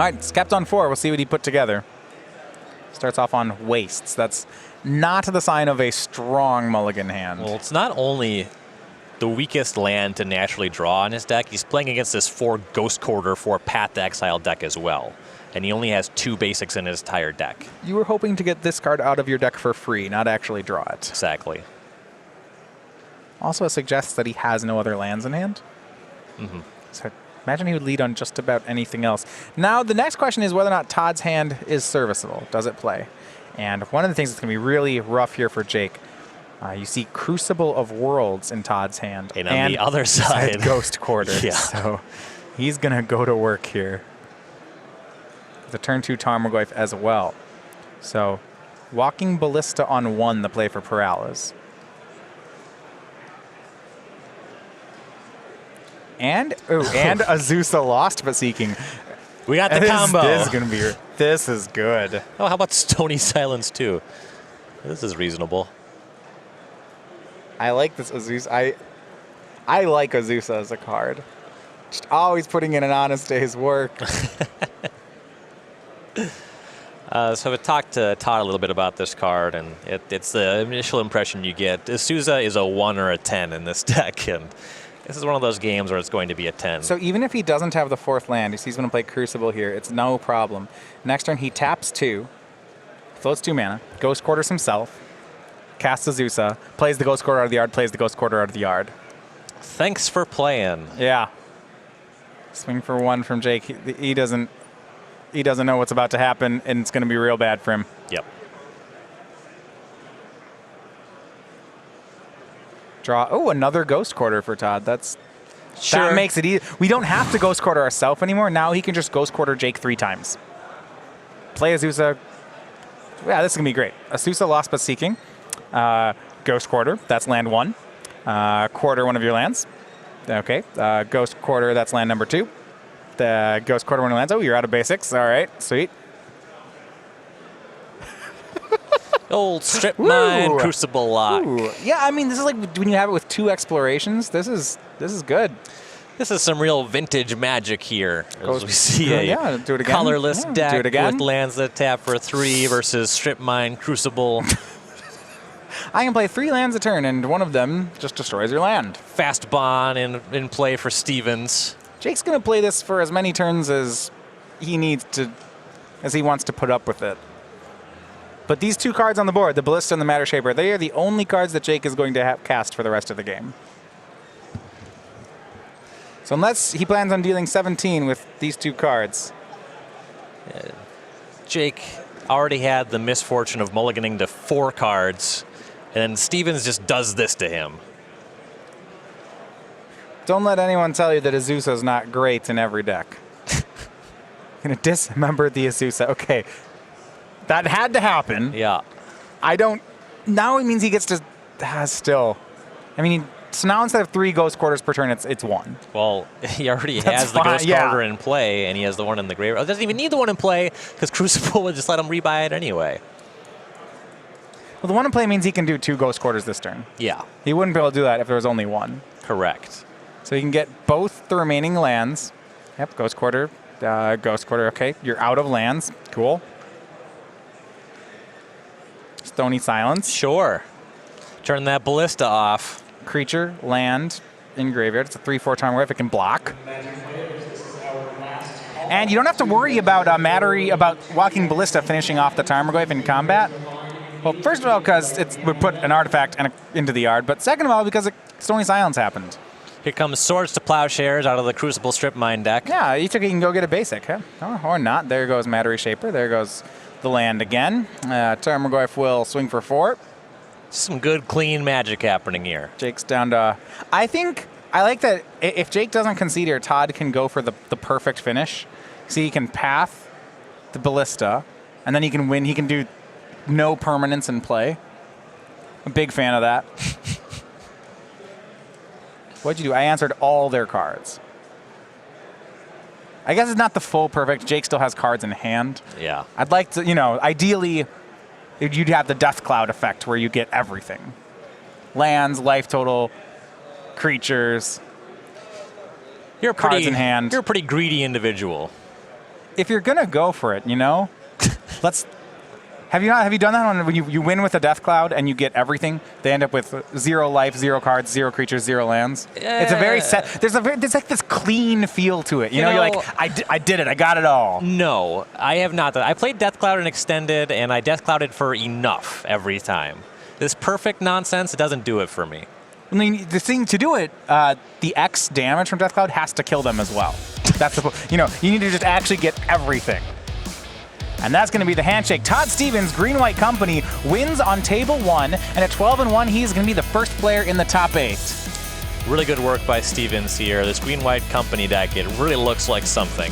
right, it's kept on 4. We'll see what he put together. Starts off on wastes. That's not the sign of a strong mulligan hand. Well, it's not only the weakest land to naturally draw on his deck. He's playing against this 4 Ghost Quarter, 4 Path to Exile deck as well. And he only has 2 basics in his entire deck. You were hoping to get this card out of your deck for free, not actually draw it. Exactly. Also, it suggests that he has no other lands in hand. Mm-hmm. So imagine he would lead on just about anything else. Now, the next question is whether or not Todd's hand is serviceable. Does it play? And one of the things that's going to be really rough here for Jake, you see Crucible of Worlds in Todd's hand. And on the other side, Ghost Quarter. Yeah. So he's going to go to work here. The turn 2 Tarmogoyf as well. So Walking Ballista on 1, the play for Peralez. And Azusa Lost but Seeking. We got the combo. This is going to be. This is good. Oh, how about Stony Silence too? This is reasonable. I like this Azusa. I like Azusa as a card. Just always putting in an honest day's work. So we talked to Todd a little bit about this card, and it's the initial impression you get. Azusa is a 1 or a 10 in this deck, and this is one of those games where it's going to be a 10. So even if he doesn't have the 4th land, he's going to play Crucible here. It's no problem. Next turn, he taps 2, floats 2 mana, Ghost Quarters himself, casts Azusa, plays the Ghost Quarter out of the yard, plays the Ghost Quarter out of the yard. Thanks for playing. Yeah. Swing for 1 from Jake. He doesn't know what's about to happen, and it's going to be real bad for him. Yep. Draw. Oh, another Ghost Quarter for Todd. That makes it easy. We don't have to Ghost Quarter ourselves anymore. Now he can just Ghost Quarter Jake 3 times. Play Azusa. Yeah, this is going to be great. Azusa Lost but Seeking. Ghost Quarter. That's land 1. Quarter one of your lands. Okay. Ghost Quarter. That's land number 2. The Ghost Quarter one of your lands. Oh, you're out of basics. All right. Sweet. Old Strip Mine Crucible Lock. Ooh. Yeah, I mean, this is like when you have it with 2 explorations. This is good. This is some real vintage magic here. As we see a do it again. colorless deck with lands that tap for 3 versus Strip Mine Crucible. I can play 3 lands a turn, and one of them just destroys your land. Fast Bond in play for Stevens. Jake's going to play this for as many turns as he needs to, as he wants to put up with it. But these 2 cards on the board, the Ballista and the Matter Shaper, they are the only cards that Jake is going to cast for the rest of the game. So unless he plans on dealing 17 with these 2 cards. Jake already had the misfortune of mulliganing to 4 cards, and then Stevens just does this to him. Don't let anyone tell you that Azusa is not great in every deck. Going to dismember the Azusa. Okay. That had to happen. Yeah. Now it means he gets to still. I mean, so now instead of 3 Ghost Quarters per turn, it's 1. Well, he already has the Ghost Quarter in play, and he has the one in the graveyard. He doesn't even need the one in play because Crucible would just let him rebuy it anyway. Well, the one in play means he can do 2 Ghost Quarters this turn. Yeah. He wouldn't be able to do that if there was only 1. Correct. So he can get both the remaining lands. Yep, Ghost Quarter. Ghost Quarter, okay. You're out of lands. Cool. Stony Silence. Sure. Turn that Ballista off. Creature, land, in graveyard. It's a 3/4 Tarmogoyf. It can block. And you don't have to worry about about Walking Ballista finishing off the Tarmogoyf in combat. Well, first of all, because it would put an artifact into the yard, but second of all, because Stony Silence happened. Here comes Swords to Plowshares out of the Crucible Strip Mine deck. Yeah, you can go get a basic, huh? Or not. There goes Matter Shaper. There goes the land again. Tarmogoyf will swing for 4. Some good, clean magic happening here. Jake's down to... I like that if Jake doesn't concede here, Todd can go for the perfect finish. See, he can path the Ballista, and then he can win. He can do no permanence in play. I'm a big fan of that. What'd you do? I answered all their cards. I guess it's not the full perfect. Jake still has cards in hand. Yeah. I'd like to, ideally, you'd have the Death Cloud effect where you get everything. Lands, life total, creatures, cards in hand. You're a pretty greedy individual. if you're gonna go for it, you know, let's. Have you done that when you win with a Death Cloud and you get everything? They end up with 0 life, 0 cards, 0 creatures, 0 lands. It's a very set. There's like this clean feel to it. You know, you're like, I did it. I got it all. No, I have not. I played Death Cloud and Extended, and I Death Clouded for enough every time. This perfect nonsense, it doesn't do it for me. I mean, the thing to do it, the X damage from Death Cloud has to kill them as well. That's you need to just actually get everything. And that's going to be the handshake. Todd Stevens, Green-White Company, wins on table 1, and at 12-1, he's going to be the first player in the top 8. Really good work by Stevens here. This Green-White Company deck, it really looks like something.